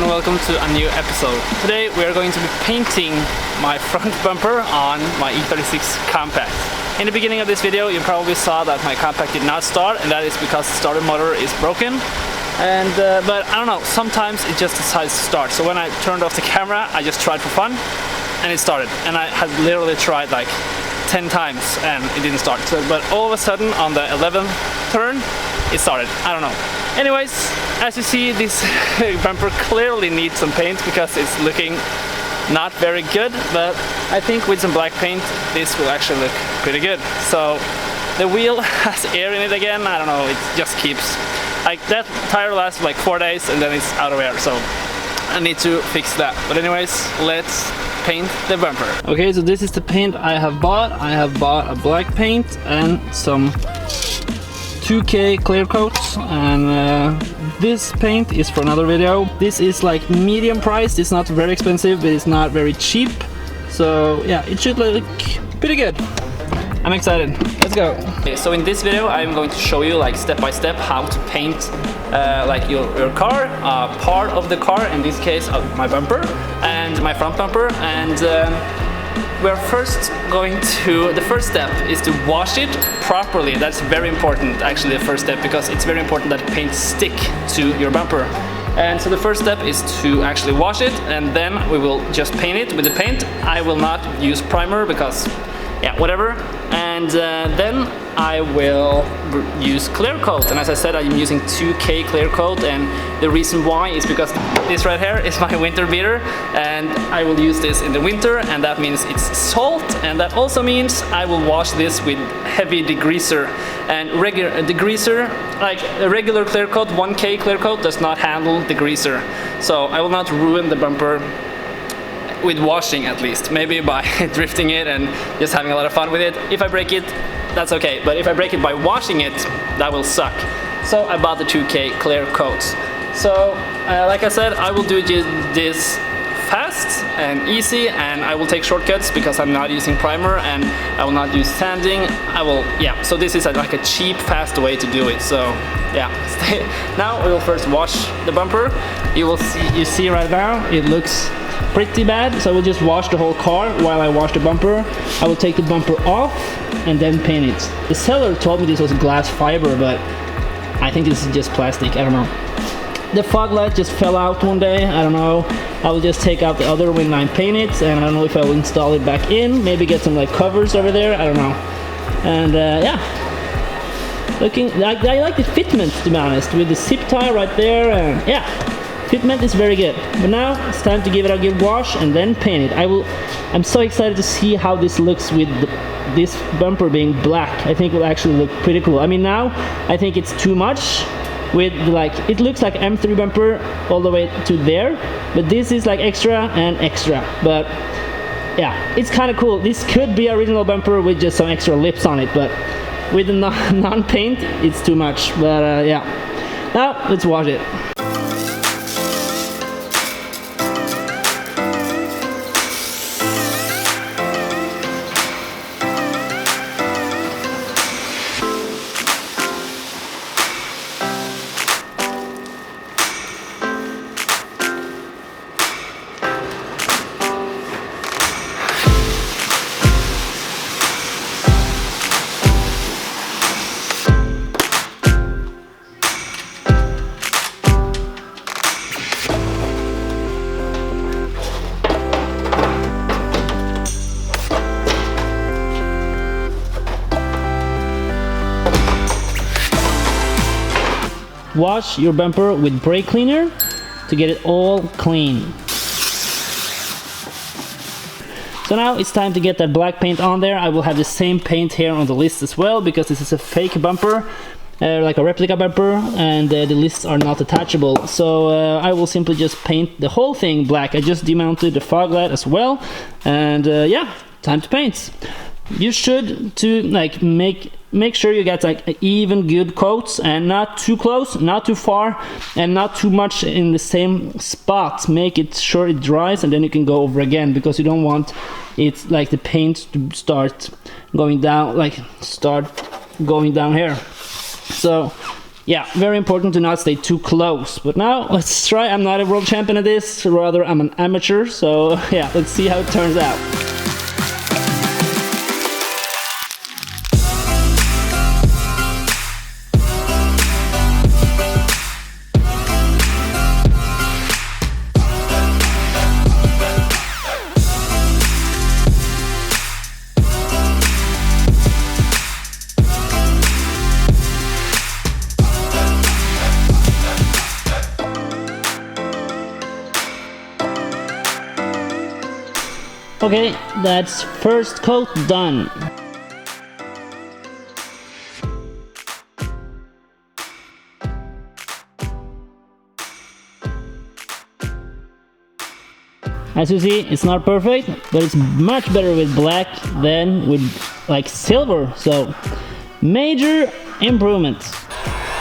and welcome to a new episode. Today we are going to be painting my front bumper on my E36 Compact. In the beginning of this video you probably saw that my Compact did not start, and that is because the starter motor is broken. But I don't know, sometimes it just decides to start. So when I turned off the camera I just tried for fun and it started, and I had literally tried like 10 times and it didn't start. But all of a sudden on the 11th turn it started. I don't know. Anyways, as you see, this bumper clearly needs some paint because it's looking not very good, but I think with some black paint this will actually look pretty good. So the wheel has air in it again. I don't know, it just keeps like that. Tire lasts like 4 days and then it's out of air, so I need to fix that. But anyways, let's paint the bumper. Okay, so this is the paint I have bought. I have bought a black paint and some 2K clear coats, and this paint is for another video. This is like medium priced. It's not very expensive, but it's not very cheap. So yeah, it should look pretty good. I'm excited. Let's go. Okay, so in this video I'm going to show you like step by step how to paint like your car, part of the car, in this case my bumper and my front bumper. And we're first going to, the first step is to wash it properly. That's very important, actually, the first step, because it's very important that paint stick to your bumper. And so the first step is to actually wash it, and then we will just paint it with the paint. I will not use primer because, yeah, whatever. And then I will use clear coat, and as I said, I'm using 2K clear coat, and the reason why is because this right here is my winter beater, and I will use this in the winter, and that means it's salt, and that also means I will wash this with heavy degreaser. And degreaser, like a regular clear coat, 1K clear coat, does not handle degreaser, so I will not ruin the bumper with washing, at least. Maybe by drifting it and just having a lot of fun with it. If I break it, that's okay, but if I break it by washing it, that will suck. So I bought the 2K clear coats. So like I said, I will do this fast and easy, and I will take shortcuts because I'm not using primer and I will not use sanding. Yeah, so this is like a cheap, fast way to do it. So yeah, now we will first wash the bumper. You see right now it looks pretty bad, so I will just wash the whole car while I wash the bumper. I will take the bumper off and then paint it. The seller told me this was glass fiber, but I think this is just plastic. I don't know. The fog light just fell out one day. I don't know. I will just take out the other when I paint it, and I don't know if I will install it back in. Maybe get some like covers over there. I don't know. And yeah, looking like, I like the fitment, to be honest, with the zip tie right there, and yeah. Fitment is very good, but now it's time to give it a good wash and then paint it. I'm so excited to see how this looks with this bumper being black. I think it will actually look pretty cool. I mean, now I think it's too much with like, it looks like M3 bumper all the way to there, but this is like extra and extra. But yeah, it's kind of cool. This could be original bumper with just some extra lips on it, but with the non-paint, it's too much. But yeah, now let's wash it. Wash your bumper with brake cleaner to get it all clean. So now it's time to get that black paint on there. I will have the same paint here on the list as well, because this is a fake bumper, like a replica bumper, and the lists are not attachable. So I will simply just paint the whole thing black. I just demounted the fog light as well, and yeah, time to paint. You should like make sure you get like even good coats, and not too close, not too far, and not too much in the same spot. Make it sure it dries, and then you can go over again, because you don't want it like the paint to start going down, like start going down here. So Yeah, very important to not stay too close. But now let's try. I'm not a world champion at this, rather I'm an amateur, so yeah, let's see how it turns out. Okay, that's first coat done. As you see, it's not perfect, but it's much better with black than with like silver, so major improvements.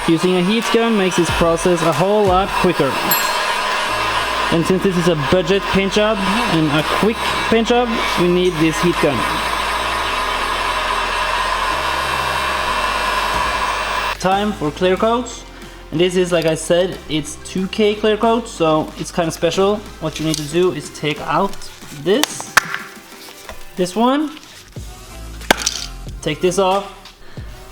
Using a heat gun makes this process a whole lot quicker. And since this is a budget paint job and a quick paint job, we need this heat gun. Time for clear coats. And this is, like I said, it's 2K clear coat, so it's kind of special. What you need to do is take out this one, take this off,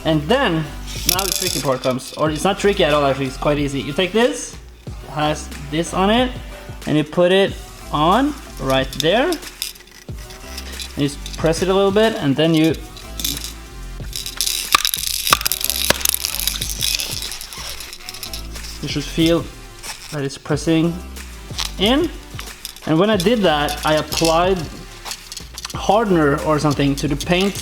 and then, now the tricky part comes. Or it's not tricky at all actually, it's quite easy. You take this, it has this on it, and you put it on right there, and you just press it a little bit, and then you should feel that it's pressing in. And when I did that, I applied hardener or something to the paint,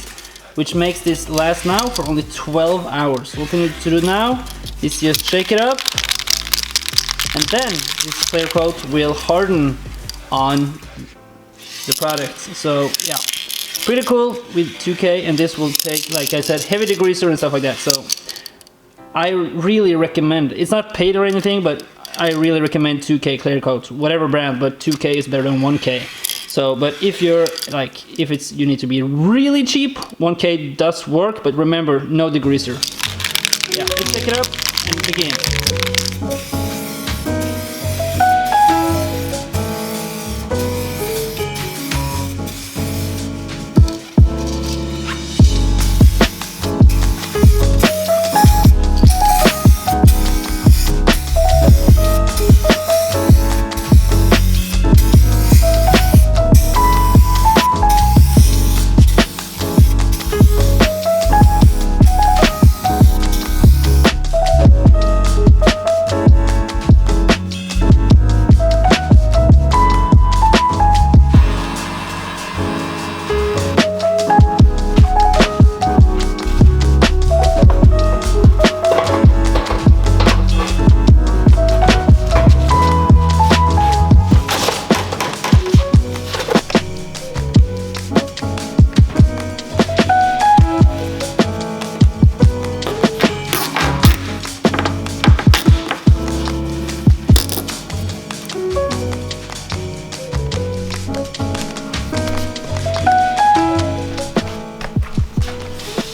which makes this last now for only 12 hours. What we need to do now is just shake it up, and then this clear coat will harden on the product. So yeah, pretty cool with 2K, and this will take, like I said, heavy degreaser and stuff like that. So I really recommend, it's not paid or anything, but I really recommend 2K clear coat, whatever brand, but 2K is better than 1K. So, but if you're like, if it's, you need to be really cheap, 1K does work, but remember, no degreaser. Yeah, let's take it up and begin.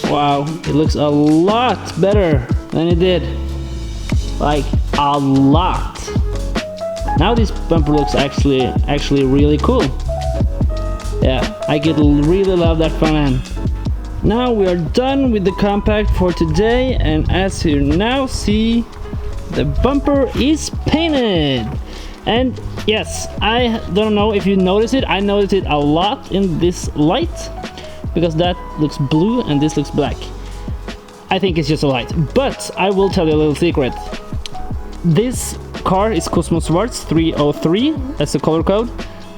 Wow, it looks a lot better than it did. Like, a lot. Now this bumper looks actually really cool. Yeah, I could really love that front end. Now we are done with the compact for today, and as you now see, the bumper is painted. And yes, I don't know if you notice it, I noticed it a lot in this light, because that looks blue and this looks black. I think it's just a light, but I will tell you a little secret. This car is Cosmos Schwarz 303, that's the color code.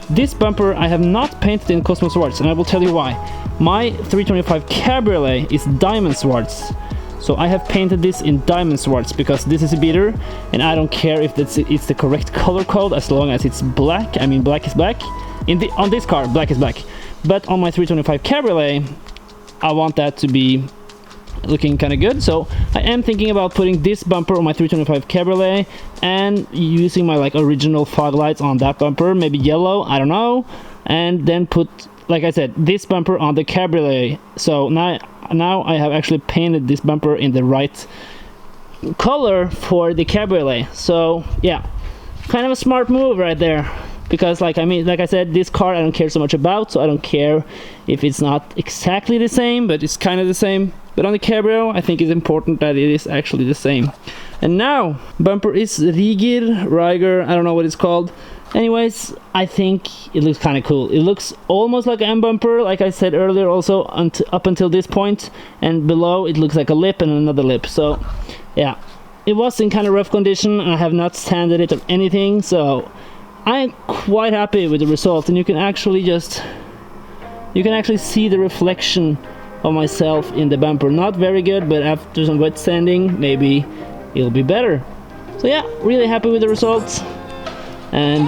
This bumper I have not painted in Cosmos Schwarz, and I will tell you why. My 325 Cabriolet is Diamond Schwarz, so I have painted this in Diamond Schwarz because this is a beater, and I don't care if it's the correct color code as long as it's black. I mean, black is black. On this car, black is black. But on my 325 Cabriolet, I want that to be looking kind of good. So I am thinking about putting this bumper on my 325 Cabriolet and using my like original fog lights on that bumper, maybe yellow, I don't know, and then put, like I said, this bumper on the Cabriolet. So now I have actually painted this bumper in the right color for the cabriolet. So yeah, kind of a smart move right there, because like I said, this car I don't care so much about, so I don't care if it's not exactly the same, but it's kind of the same. But on the cabrio, I think it's important that it is actually the same. And now bumper is Riger, I don't know what it's called. Anyways, I think it looks kind of cool. It looks almost like an M bumper, like I said earlier, also up until this point, and below it looks like a lip and another lip. So yeah, it was in kind of rough condition. I have not sanded it or anything, so I'm quite happy with the result. And you can actually see the reflection of myself in the bumper. Not very good, but after some wet sanding, maybe it'll be better. So yeah, really happy with the results. And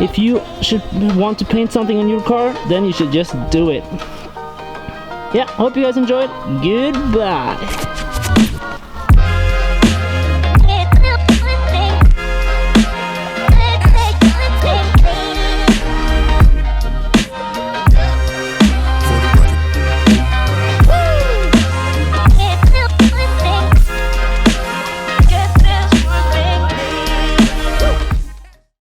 if you should want to paint something on your car, then you should just do it. Yeah, hope you guys enjoyed. Goodbye.